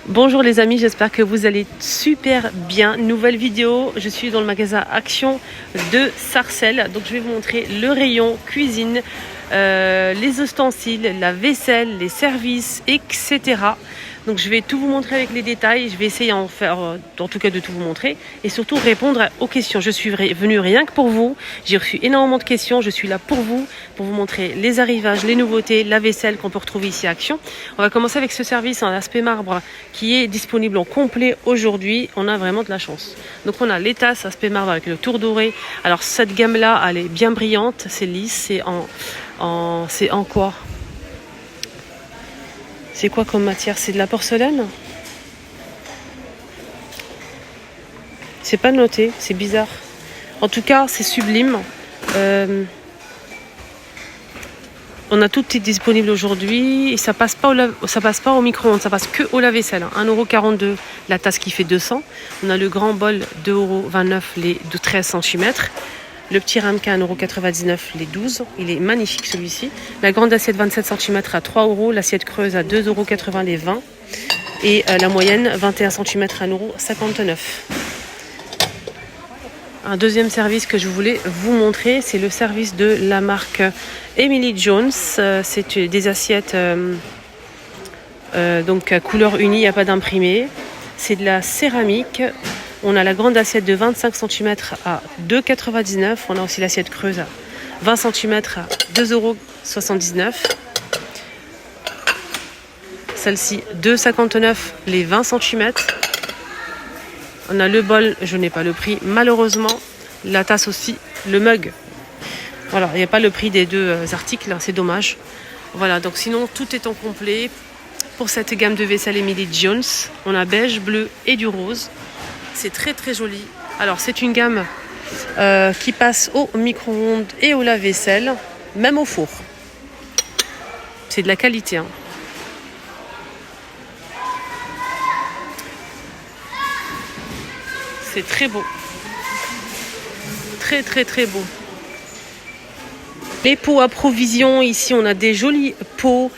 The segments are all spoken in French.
Bonjour les amis, j'espère que vous allez super bien. Nouvelle vidéo, je suis dans le magasin Action de Sarcelles. Donc je vais vous montrer le rayon cuisine, les ustensiles, la vaisselle, les services, etc. Donc je vais tout vous montrer avec les détails. Je vais essayer en tout cas de tout vous montrer et surtout répondre aux questions. Je suis venue rien que pour vous. J'ai reçu énormément de questions. Je suis là pour vous montrer les arrivages, les nouveautés, la vaisselle qu'on peut retrouver ici à Action. On va commencer avec ce service en aspect marbre qui est disponible en complet aujourd'hui. On a vraiment de la chance. Donc on a les tasses aspect marbre avec le tour doré. Alors cette gamme là, elle est bien brillante, c'est lisse, c'est en quoi? C'est quoi comme matière? C'est de la porcelaine? C'est pas noté, c'est bizarre. En tout cas, c'est sublime. On a tout est disponible aujourd'hui et ça passe pas au micro-ondes, ça passe que au lave-vaisselle. 1,42 € la tasse qui fait 200. On a le grand bol 2,29 € les de 13 cm. Le petit ramequin 1,99 € les 12. Il est magnifique celui-ci. La grande assiette 27 cm à 3 €. L'assiette creuse à 2,80 € les 20. Et la moyenne 21 cm à 1,59 €. Un deuxième service que je voulais vous montrer, c'est le service de la marque Emily Jones. C'est des assiettes donc à couleur unie, il n'y a pas d'imprimé. C'est de la céramique. On a la grande assiette de 25 cm à 2,99 €. On a aussi l'assiette creuse à 20 cm à 2,79 €. Celle-ci 2,59 € les 20 cm. On a le bol, je n'ai pas le prix malheureusement. La tasse aussi, le mug. Voilà, il n'y a pas le prix des deux articles, c'est dommage. Voilà, donc sinon tout est en complet. Pour cette gamme de vaisselle Emily Jones, on a beige, bleu et du rose. C'est très très joli. Alors c'est une gamme qui passe au micro-ondes et au lave-vaisselle, même au four. C'est de la qualité, hein. C'est très beau. Très très très beau. Les pots à provision, ici on a des jolis pots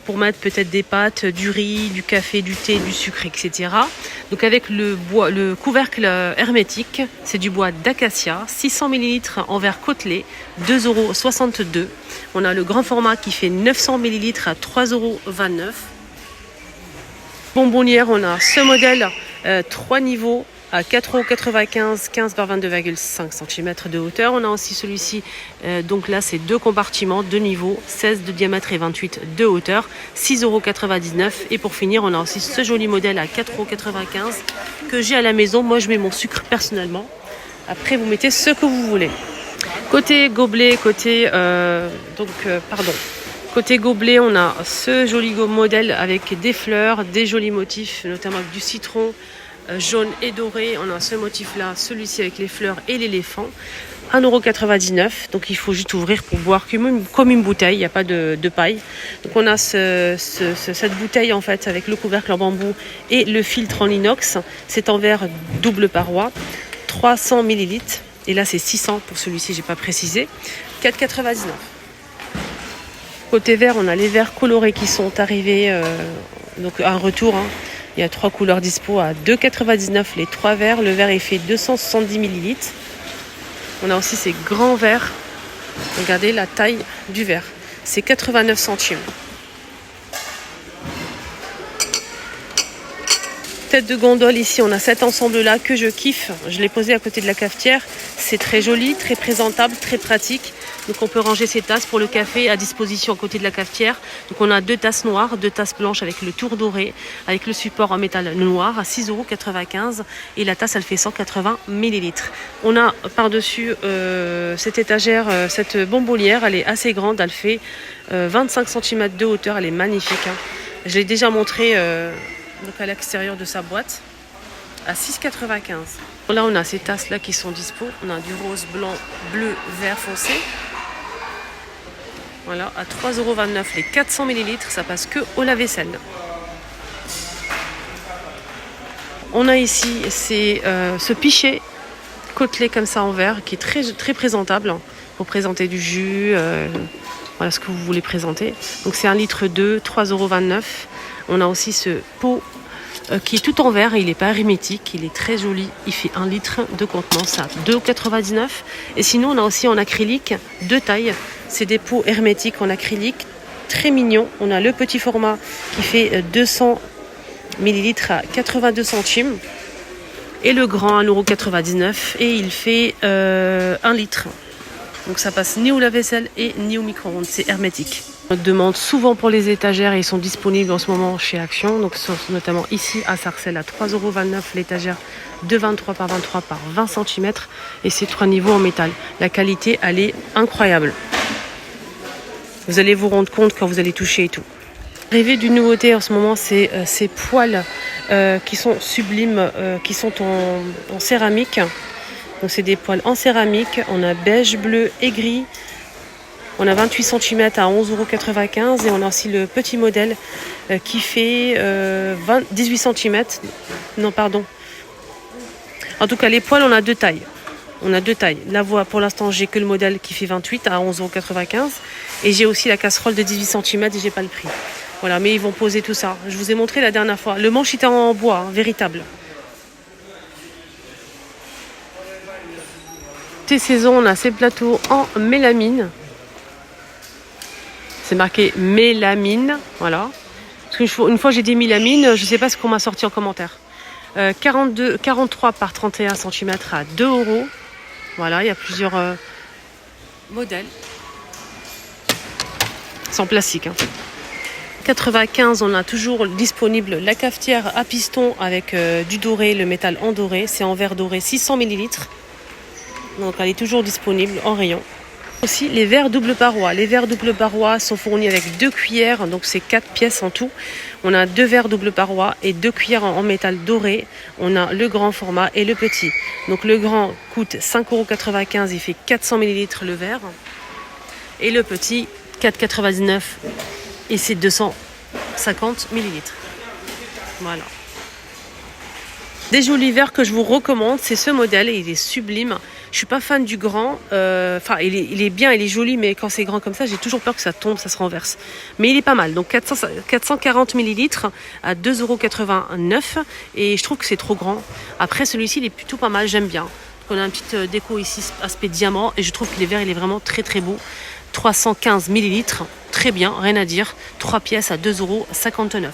pour mettre peut-être des pâtes, du riz, du café, du thé, du sucre, etc. Donc avec le couvercle hermétique, c'est du bois d'acacia, 600 ml en verre côtelé, 2,62 €. On a le grand format qui fait 900 ml à 3,29 €. Bonbonnière, on a ce modèle 3 niveaux à 4,95 €, 15 par 22,5 cm de hauteur. On a aussi celui-ci, donc là c'est 2 compartiments, 2 niveaux, 16 de diamètre et 28 de hauteur, 6,99 €. Et pour finir, on a aussi ce joli modèle à 4,95 € que j'ai à la maison. Moi je mets mon sucre personnellement. Après vous mettez ce que vous voulez. Côté gobelet, côté gobelet, on a ce joli modèle avec des fleurs, des jolis motifs, notamment avec du citron, jaune et doré. On a ce motif là, celui-ci avec les fleurs et l'éléphant, 1,99 €. Donc il faut juste ouvrir pour boire comme une bouteille, il n'y a pas de paille. Donc on a cette bouteille en fait avec le couvercle en bambou et le filtre en inox. C'est en verre double paroi, 300 ml. Et là c'est 600 pour celui-ci, j'ai pas précisé, 4,99 €. Côté verre, on a les verres colorés qui sont arrivés, donc un retour, hein. Il y a 3 couleurs dispo à 2,99 € les 3 verres. Le verre est fait 270 ml. On a aussi ces grands verres. Regardez la taille du verre. C'est 89 centimes. Tête de gondole, ici on a cet ensemble là que je kiffe. Je l'ai posé à côté de la cafetière. C'est très joli, très présentable, très pratique. Donc on peut ranger ses tasses pour le café à disposition à côté de la cafetière. Donc on a 2 tasses noires, 2 tasses blanches avec le tour doré, avec le support en métal noir à 6,95 € et la tasse elle fait 180 ml. On a par-dessus cette étagère, cette bonbonnière, elle est assez grande, elle fait 25 cm de hauteur, elle est magnifique, hein. Je l'ai déjà montré donc à l'extérieur de sa boîte à 6,95 €. Là on a ces tasses là qui sont dispo. On a du rose, blanc, bleu, vert foncé. Voilà, à 3,29 € les 400 ml, ça passe que au lave-vaisselle. On a ici ce pichet côtelé comme ça en verre qui est très, très présentable pour présenter du jus, voilà ce que vous voulez présenter. Donc c'est 1,2 litre, 3,29 €. On a aussi ce pot qui est tout en verre. Il n'est pas hermétique, il est très joli. Il fait 1 litre de contenance à 2,99 €. Et sinon, on a aussi en acrylique 2 tailles. C'est des pots hermétiques en acrylique, très mignons. On a le petit format qui fait 200 ml à 82 centimes. Et le grand à 1,99 € et il fait 1 litre. Donc ça passe ni au lave-vaisselle et ni au micro-ondes, c'est hermétique. On demande souvent pour les étagères et ils sont disponibles en ce moment chez Action. Donc notamment ici à Sarcelles à 3,29 € l'étagère de 23 par 23 par 20 cm et c'est 3 niveaux en métal. La qualité, elle est incroyable. Vous allez vous rendre compte quand vous allez toucher et tout. L'arrivée d'une nouveauté en ce moment, c'est ces poêles qui sont sublimes, qui sont en céramique. Donc c'est des poêles en céramique. On a beige, bleu et gris. On a 28 cm à 11,95 € et on a aussi le petit modèle qui fait 18 cm. Non, pardon. En tout cas, les poêles, on a 2 tailles. On a 2 tailles. La voie, pour l'instant, j'ai que le modèle qui fait 28 à 11,95 € et j'ai aussi la casserole de 18 cm et j'ai pas le prix. Voilà, mais ils vont poser tout ça. Je vous ai montré la dernière fois. Le manche était en bois, hein, véritable. Ces saisons, on a ces plateaux en mélamine. C'est marqué mélamine, voilà. Parce qu'une fois j'ai dit mélamine, je ne sais pas ce qu'on m'a sorti en commentaire. 43 par 31 cm à 2 €. Voilà, il y a plusieurs modèles. C'est en plastique. 95, on a toujours disponible la cafetière à piston avec du doré, le métal en doré. C'est en verre doré, 600 ml. Donc elle est toujours disponible en rayon. Aussi les verres double paroi. Les verres double paroi sont fournis avec 2 cuillères, donc c'est 4 pièces en tout. On a 2 verres double paroi et 2 cuillères en métal doré. On a le grand format et le petit. Donc le grand coûte 5,95 €, il fait 400 ml le verre. Et le petit, 4,99 € et c'est 250 ml. Voilà. Des jolis verres que je vous recommande, c'est ce modèle et il est sublime. Je suis pas fan du grand, il est bien, il est joli, mais quand c'est grand comme ça, j'ai toujours peur que ça tombe, ça se renverse. Mais il est pas mal, donc 440 ml à 2,89 € et je trouve que c'est trop grand. Après celui-ci, il est plutôt pas mal, j'aime bien. Donc, on a une petite déco ici, aspect diamant, et je trouve que les verres, il est vraiment très très beau. 315 ml, très bien, rien à dire. 3 pièces à 2,59 €.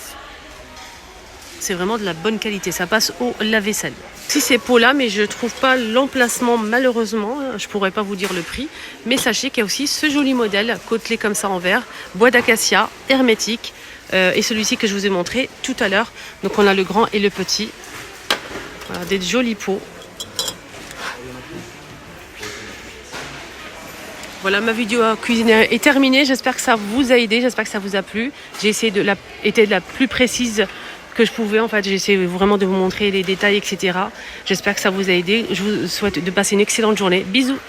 C'est vraiment de la bonne qualité, ça passe au lave-vaisselle. Si ces pots-là, mais je ne trouve pas l'emplacement malheureusement, je ne pourrais pas vous dire le prix. Mais sachez qu'il y a aussi ce joli modèle, côtelé comme ça en verre, bois d'acacia, hermétique, et celui-ci que je vous ai montré tout à l'heure. Donc on a le grand et le petit, voilà, des jolis pots. Voilà, ma vidéo cuisine est terminée, j'espère que ça vous a aidé, j'espère que ça vous a plu. J'ai essayé d'être la plus précise que je pouvais, en fait, j'ai essayé vraiment de vous montrer les détails, etc. J'espère que ça vous a aidé. Je vous souhaite de passer une excellente journée. Bisous!